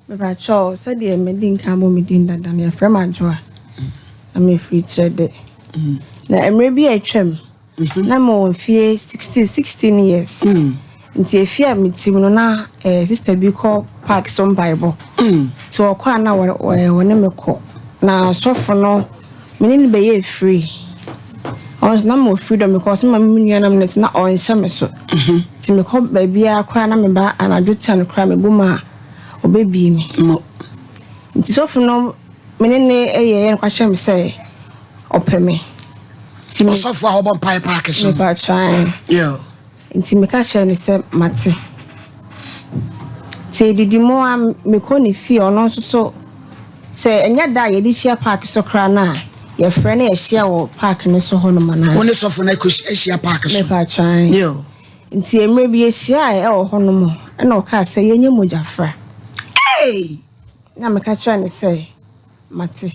Meba cho said the medin camo medin that than your friend my joy. I'm a free trade. Now I'm maybe a trim. No more fear 16 years. Nti efia mitimo na sister bi call park some Bible. So kwa na wona meko. Na sofo no menini be ye free. Ons na mo freedom because my nuanam net na on shame so. Ti me ko ba bia kwa na me ba anadwo tan kwa me buma obebi mi. Nti sofo no menini eye kwa hye me say opeme. Ti me sofo a obon pai park so. Me ba try. Yeah. Nti me ka share ni se mate. Ti didimo am me ko ni fi ono so se enya da ye di share park so kra na ye friend e share wo park ni so ho no mana. Woni sofo na ko share park so. Me ba try. Yeah. Nti emre bi e share e wo ho no mo. E na o ka se ye nya mojafra. Hey! Na me ka share ni se mate.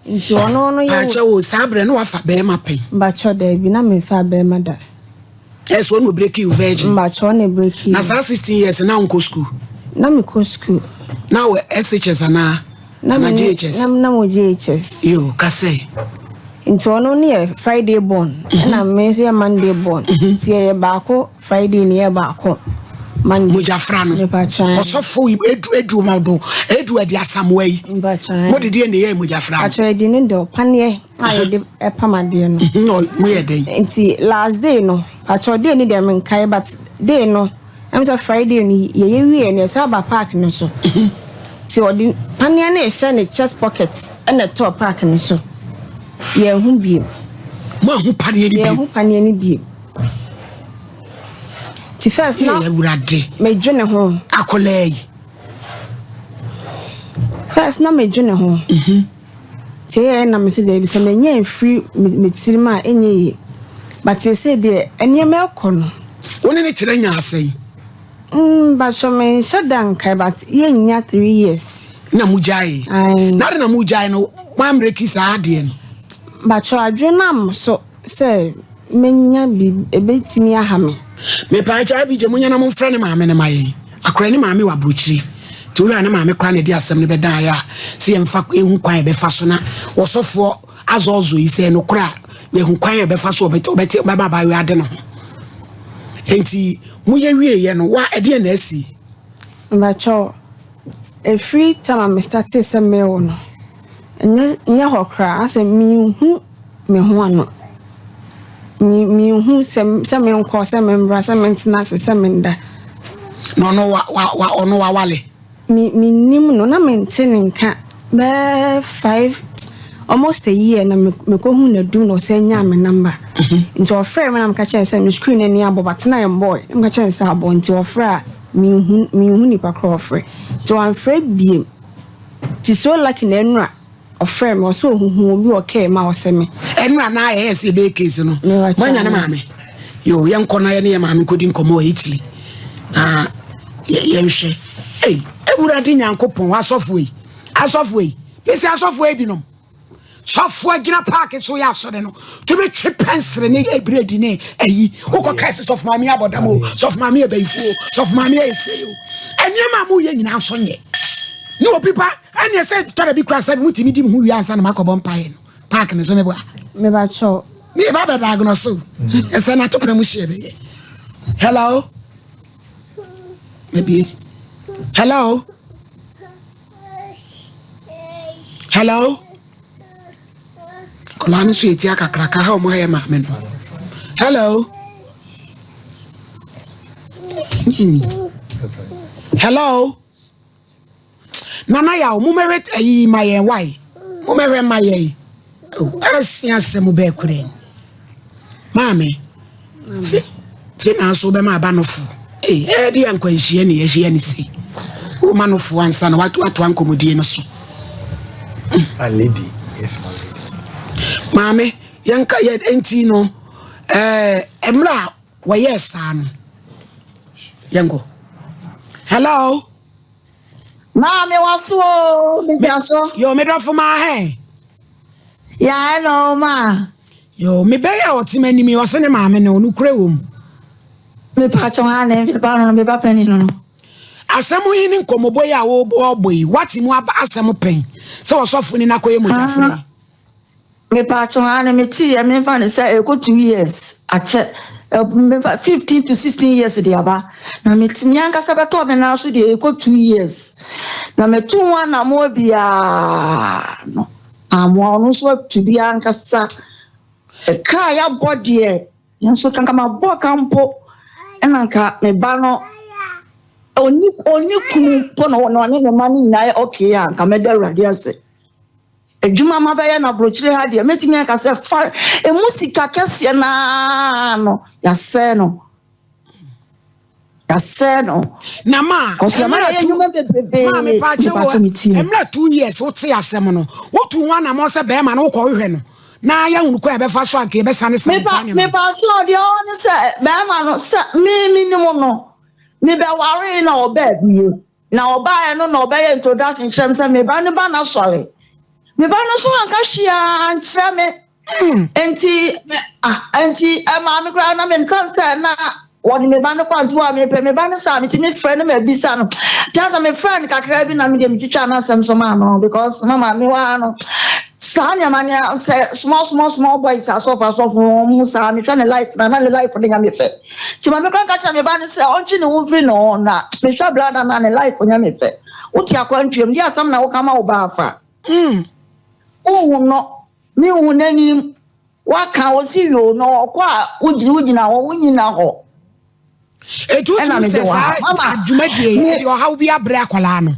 Nti ono ye Acha wo sabre no wafa be ma pen. Ba cho da bi na me fa be ma da. Yes, one will break you virgin. Ba cho na break you. Na 16 years now go school. Na me ko school. Now SHS ana na JHS. Na mo JHS. Yo, ka say. Into ono ne Friday born. Na me so Monday born. Ti e baako Friday ne e baako. Man Mojafra no. Ne pa chan. Osofo edu maudo. Edu edi asamwei. Ba chan. Mo de ne ye Mojafra. Atwe di ne do panie aye de e pamade no. No, mo ye den. Nti last day no. Atwe day ni de men kai but day no. Am say Friday ni ye wie no say ba park no so. Ti odi panie na e share ne chest pocket and the top park no so. Ye hu bi. Mo hu panie ni bi. Ye hu panie ni bi. Ti first na me dwene ho akolai. First na me dwene ho. Ti na me se dey bi se me nya free me tirima enye. But you say dey enya me kono. Woni ne tire nya asai. But so me shadan kai but ye nya 3 years. Na mujai. Na mujai no wan breki sa ade no. But so adwenam so say menya bi ebetimi aha me. Me pa cha bi je munya na mo frɛ ne maame ne maye. Akora ne maame wa brochiri. Ti wo na maame kra ne di asɛm ne bedan ya. Se yemfa ehu kwan be fa so na wosofo azozo yi se no kra ye hu kwan ye be fa so obeti baba ba wi ade no. Enti muye wie ye no wa ede na asi. But so a free time I started some me no. Nya hokra ase mi hu me ho ano. Mi hu sem me nko sem mbra sem ntina sem nda. No wa ono wa wale. Mi nim no na mentene nka be 5 almost a year na me ko hu na du no se nya me number. Nti ofre me na me ka chen se me screen ani abo but na yam boy. Me ka chen se abo nti ofre mi hu ni pa kro ofre. So I'm afraid biem. Ti so like na enra ofre me so hu obi okay ma oseme. Enra na yes be case no. Manya na maame. Yo yenko na ye ne maame kodi nkomo Italy. Ah yenhwe. Hey, ewurade nyankopon asofo yi. Asofo yi. Bisi asofo yi binom. Sofo agina park so ya sore no. To me twe pensere ne ebredi ne ayi. Woko kaise sof maame abodamo, sof maame ebaifuo, sof maame efeyo. Eniema mu ye nyina so nye. Ni obi pa anya say tore bi kra say mutimi dim hu wiansa na makobo mpae no. Park ne so me ba cho. Me ba be diagnose so. Ese na to pramu hie be. Hello. Maybe. Hello. Hello. Kolani so eti akakraka ha omo ha ma me no. Hello. Hello. Nana ya mo mewet ayi maye why? Mo mewe maye. Oh, asia semu be kure. Mami. Fi na so be ma ba no fu. Di ankwanhie ne ye ni si. O ma no fu ansa na watu ankomodie no so. A lady, yes my lady. Mami, yanka ye enti no emra wa yes an. Yango. Hello. Mami waso, biaso. Yo me do for my hair. Yeah, hello ma. Yo me be ya otimani mi wose ne maame ne onu kure wom. Me pa chon ane, me pa no me pa pani no. asɛm yi ne nkɔmmɔbɔ yi a wɔbɔ yi wate mu aba asɛm pɛn sɛ wɔsɔfo ni nakɔyɛ mogyafra me patro ane me tea me fa ne say 2 years ache 15 to 16 years de aba na me timi ankasa beto me na so de 2 years na me tu one na mo bia no amo no so tu bia ankasa ka ya body e nso kanka ma bo kampo enanka me ba no oni kunu po no ne mani na okay anka me da urade ase ejuma mabaya na brochire ha de metimi aka se fa emusika kese na no ya se no na ma me pa che wo emra 2 years wo te asem no wo tu ho na mo se be ma no ko hwehwe no na ya hunu ko e be fa so aka e be sane sane me pa che o de o ni se be ma no se mi ni mo no me be ware na oba bie na oba e no na oba ye introduction chem se me ba ni ba na sore me ba no so anka hia ankyra me enti ma me kra na me ntan se na wodi me ba no kwanto a me pe me ba no sa me ti me friend me bisa no just me friend kakra bi na me dem twitwa na asem so ma no because mama me wa no sanya mania small boys are so musa me try life na life de nya me fe ti ma me kra ka cha me ba no se onchi ne wo free no na me sha blood na ne life nya me fe uti akwantwem di asam na wo kama wo ba afa no mi unani waka osiyo no kwa ujina wo unyina ho etu se sa adwumadie e de o hawo bi abre akwala no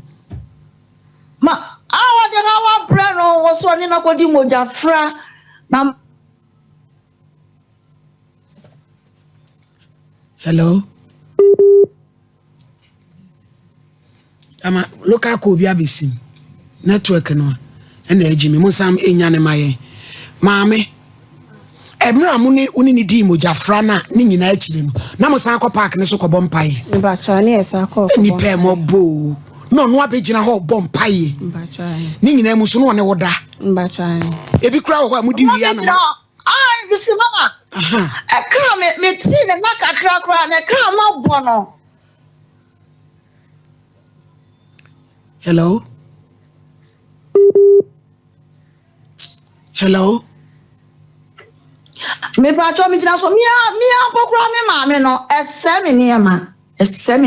ma awa de hawa abre no wo so ni na kodi mogyafra na hello ama local ko bi abesim network no ena ejimi musam enya ne maye maame emra mu ni uni ni di mogyafra na ni nyina akire no na musan ko park ne so ko bompaye ba cha ne esa ko ni pe mo bo no no abegina ho bompaye ba cha ni nyina mu so no ne woda ba cha ebi kura ho amudi wi na ai bisi mama e ka me ti ne na kakra kra ne ka ma bo no hello hello me pa cho mi jina so mi pokura me ma me no ese me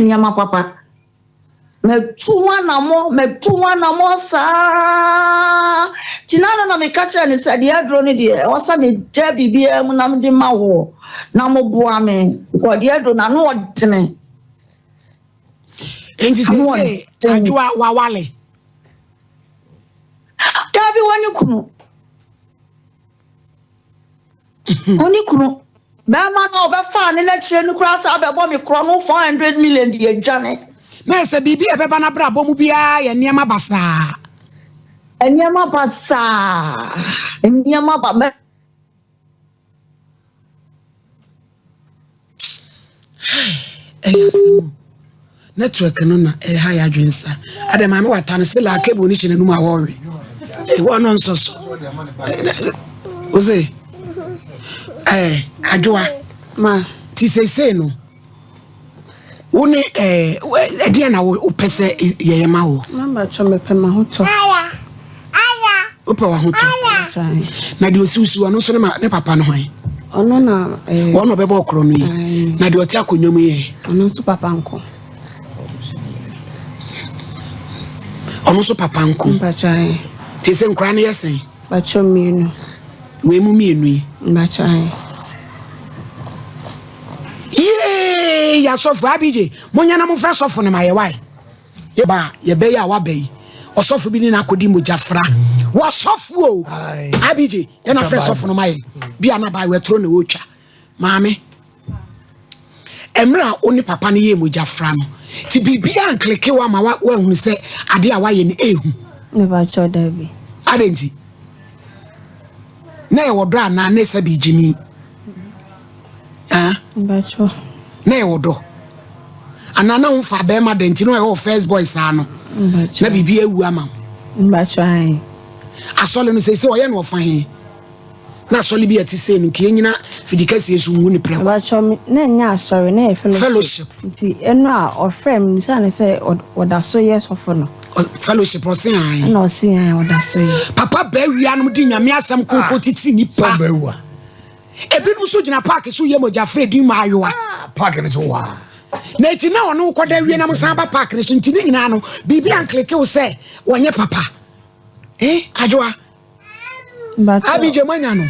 niema papa me tuwa na mo sa tinana na me kacha ni sa dia dro ni dia wasa me da bibia mu na me de ma wo na mo boa me ko dia dro na no odene enti se ajua wawale dabi woni kunu oni kunu ba ma no be fa ni na chire ni kura sa be bo me kro no 400 million di adwane na se bibi e be ba na bra bo mu bia ye niema basa eniema ba me eyasimu network no na e ha ya dwensa ade ma me watane se la cable ni hye nanum aworwe e wo no nso so oze adwoa ma ti se no woni ede na wo pese yeye ma wo mamba cho me pe ma hoto opa wa hoto na de osusu ano so ne papa no hwan ono na ono bebe okro no yi na de oti akonnwom yi ono so papa nko ono so papa nko mba chai ti se nkra ne yesen ba cho mienu we mu mienu yi mba chai ya sofu abije monya na mo fra sofu ne maye wai ye ba ye be ya wa be osofu bi ni na kodi mogyafra wa sofu o abije ye na fra sofu no maye bi ana ba we tro na wo twa maame emra oni papa ne ye mogyafra no ti bibia ankleke wa ma wa hu se ade a wa ye ne ehu ne ba cho dabi arenti na ye wodra na ne sabi jimi mba cho na e wodo anana unfa be ma denti no e ho first boy sa no na bibi ewu ama mba cho ai asole no se o ye no fa he na so libi ati say no ke nyina fidikasi esu ngu ni preko ba chom na nya sorry na fellowship nti eno a ofrem nsa ne say oda so yes of no fellowship o say an na o say an oda so ye papa ba wia no di nyame asem konko titi ni pa ba wa ebi no so gina park so ye moja fredi ma ayowa park ni so wa na iti na ono koda wie na musamba park ni nti ni nyina no bibi an click wo say wonye papa ajoa abije manya no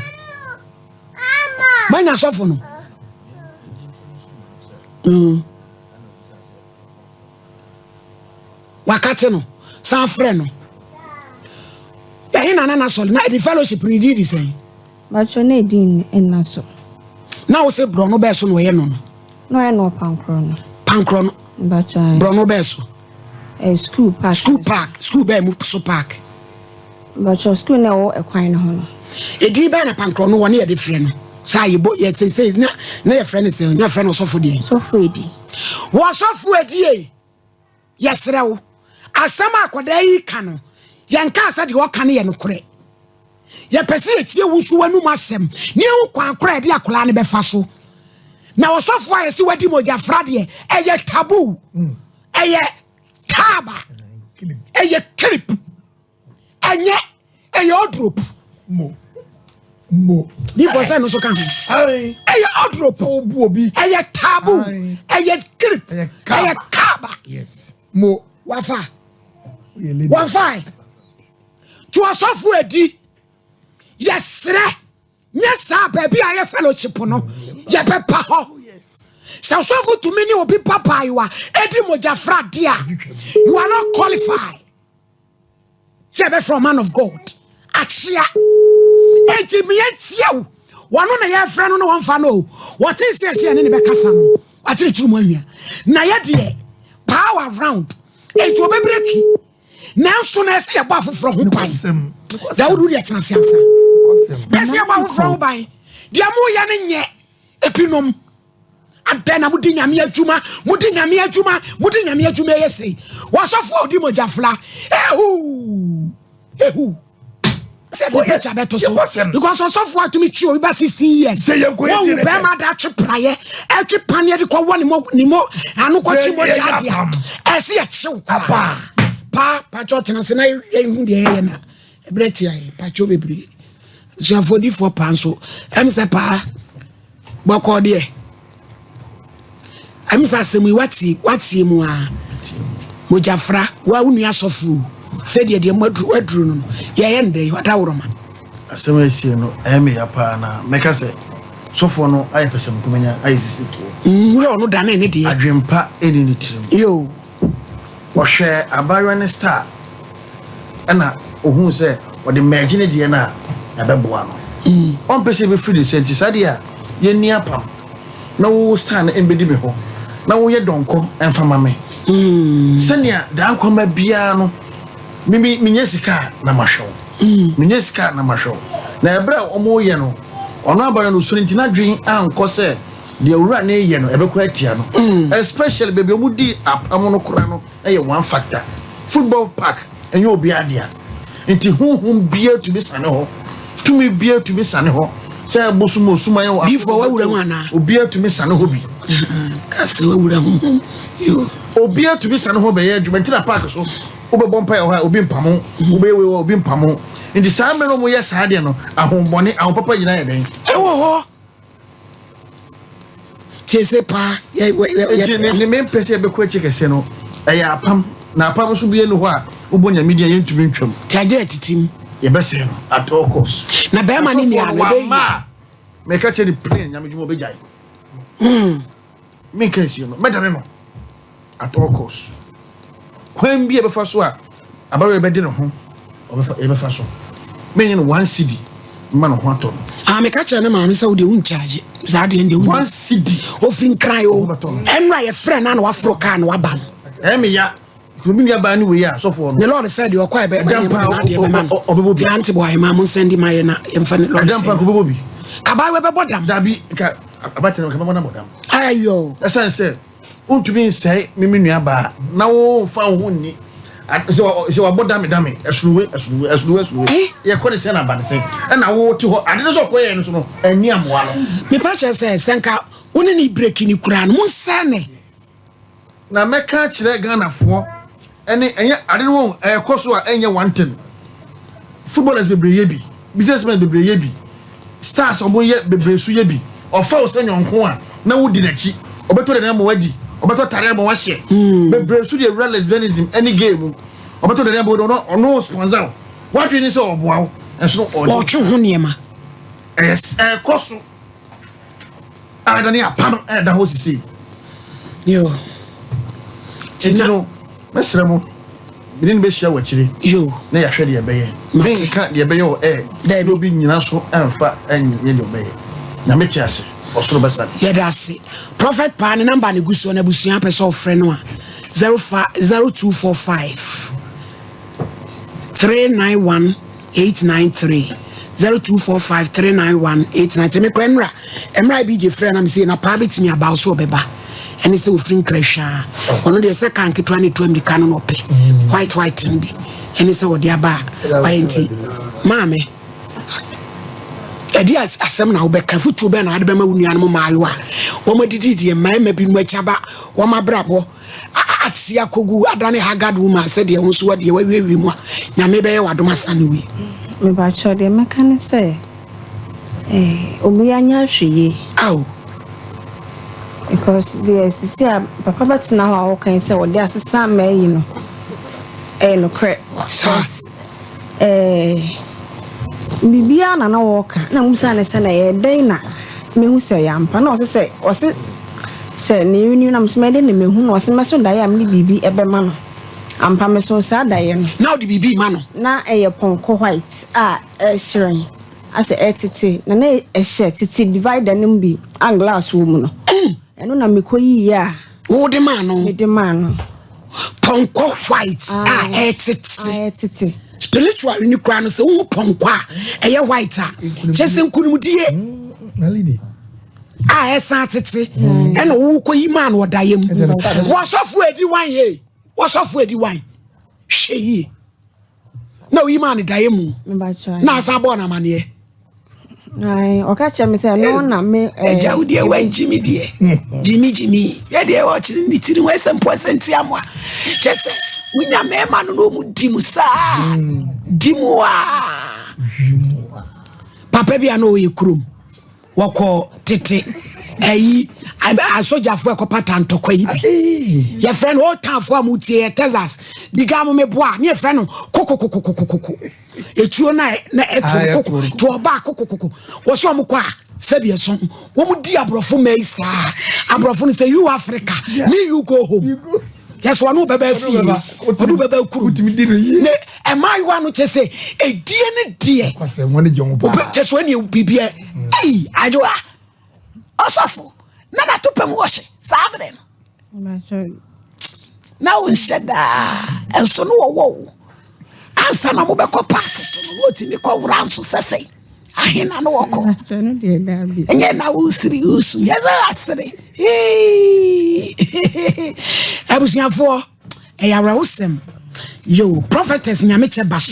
manya sofo no wakati no san frɛ no na so na the fellowship ni di say ba cho na din en so na wo se bro no be so no ye no no e no pankro no ba cho bro no be so school be mu so park ba cho school na wo ekwan no ho no edi be na pankro no woni ye de frɛ no sa ye bo ye say na ye frɛ no say na frɛ no sofo di wo sofo edi yesre wo asama akoda yi ka no yanka asa de wo ka ne ye no kore ye pese etie wusu wanu masem ne wo kwa akora de akola ne be fa so na osofo ayesi wadi moja frade eye tabu eye taba eye clip eye odrop mo di for say no so kan eye odrop obu obi eye tabu eye clip eye kaba yes mo wafa to osofo edi yesre nyesa baby aye fellowship no ye pepa ho so osofo to me ni obi papa yiwa edi moja frade a you are not qualified say be from man of God achia enti me etia wano na ye frɛ no no won fa no what is say ne be kasa no atire turu mu ahia na ye de power round enti obebreki nanso na ese ye ba foforo ho pan da wodu de tenase ansa ese ye ba foforo ho ban dia mo ye ne nye epinom adana mudi nyame adwuma yesi wasofo odi mojafla ehu said the picture better so because osofo atumi twi obi ba 16 years wo be ma da twi praye etwi panie de ko woni mo anu ko twi mo jadia ese ye chiw pa cho tenase na ehu de ye na ebreti ayi pa cho bebre jafodi for panso em se pa boko de amisa semu wati mu a mojafra wa unu asofu se de madru no ye yende wada woroma asema esi no eme ya pa na meka se sofo no aye pesem kumenya aye sisi to we onu da na ne de adwempa eni ni tirim yo wo hwe abayo ne star ana ohun se wo de imagine de na abeboa no on pese be free the senti sade a ye ni apam na wo star na embedi me ho na wo ye donko enfama me senia dan kwama bia no mimi minyesika na mahwo minyesika na mahwo na ebra omo ye no ono abayo no so ntina dwen anko se de awura na ye no ebekwa atia no especially baby omudi apam no kora no eye one factor football park enye obi adia nti hunhum bia to be sane ho tumi bia to be sane ho say bosumo suma ye before wa wura mu ana obi to be sane ho bi kase wa wura mu yo obi to be sane ho be ye adwuma ntina park so obebom pa ho obi mpamo obewe obi mpamo ndi saa mero mo ye saa de no ahombone ahopapa nyina ye den ewo ho tese pa ye ne me pese be ko chekese no eya apam na apam so bie no ho a obonya media ye ntumi ntwam tiagere titim ye bese no at all cost na be ma ni a me be me ka che di plane nyame djumo be jai me kan si no medane no at all cost when be be fa so a abawe be de no ho be fa so me nyi no 1 cedi ma no ho ato me ka che na ma me say de un charge za de nde 1 cedi ofin cry o enra ye frɛ na wa fro car na wa ban me ya Kubi ya ba ni we ya so for no. The Lord fed you quite be na de be man. The auntie boy ma mun sendi ma ye na emfa ne Lord. Adampa ko bobi. Kaba we be bodam. Dabi ka abate no ka mo na bodam. Ayo. Esan say untumi nsai mimi nua ba na wo fa ho ni so abodame dame esruwe ye ko de se na bade se na wo ti ho ade so ko ye no so no ani amoa no me pa che se senka woni ni break ni kura no sane na meka kire Ghana fo ene enye ade no ko so a enye one thing footballers bebre ye bi businessmen bebre ye bi stars omo ye bebre su ye bi ofa o se nyonko a na wo di na chi obeto de na mo wadi obeto tare mo wa hye bebre su de lesbianism any game obeto de na bo no sponsor what we need so oboa enso o twe ho niema koso adani apam da ho sisi yo tino mesremo bidin be hia wachiri yo na ya hwe de ebeye me ka de ebeye o da bi obi nyina so emfa enye de obeye na me chiase osoro basa yedase prophet pa ne number ne guso na busua pese ofre no a 0245 391 893 0245 391 893 me kwenra emra bi je frɛ na me say na pa betimi aba so obeba ene se ofrin krasha ono de se kan ketwa ne to america no pe white mbi ene se odi aba wayenti maame edi asem na obeka futu be na ade be ma wunua no maayo a wo madidi de maima bi no akaba wo mabrabo atsia kogu adane hagad woman said de won so wade wawiwi mu a nyame be ye wadoma sane wi me ba cho de meka ne se obi anya hweye aw because the sisi papa batina ho kan se wo de asesa mayi no no cre bibia na woka na musa ne se na ye den na mehu se yampa na o se ne yuni na msme de ne mehu na o se meso da ya me bibi ebema no ampa me so sa da ye no now the bibi ma no na ponko white shirin ase etiti na hye titi divider nim bi an glass wo mu no eno na mekoyi ya wo de ma no me de ma no ponko white etiti spiritual ni kura no se wo ponko eye white chese nkunumdie nalidi esa tete eno wo koyi ma no odayem wo sofu edi wan ye wo sofu edi wan hyeyi na wi ma no dayem na asabo na mane ai okache me say no na me Jawudi e wan Jimmy die Jimmy ye de wo chiri ni tiri 1% amwa chese munya me ma no mu dimu sa dimu papa bia no ye krum wako tete ayi asojafo ekopata ntokwa yi bi ye friend o tanfo amutie Texas diga mo meboa ne friend kokokokokokoko etuo na etu kokoko to oba kokokoko wo so mo kwa sabia so wo mu di abrofo mai sa abrofo no say you Africa me you go home yes one baba fi odu baba kuru ne e mai wa no chese edie ne die kwase woni jonwo ba chese woni bibia ei ajoa osofo na na topem wo hye savre no na won sheda enso no wo ansa na mo be ko park so no wotimi ko wura nso sesei ahina no woko no de da bi enye na wo siri usu yeza asiri abusiafo e yawra wosem yo prophetess nyameche baso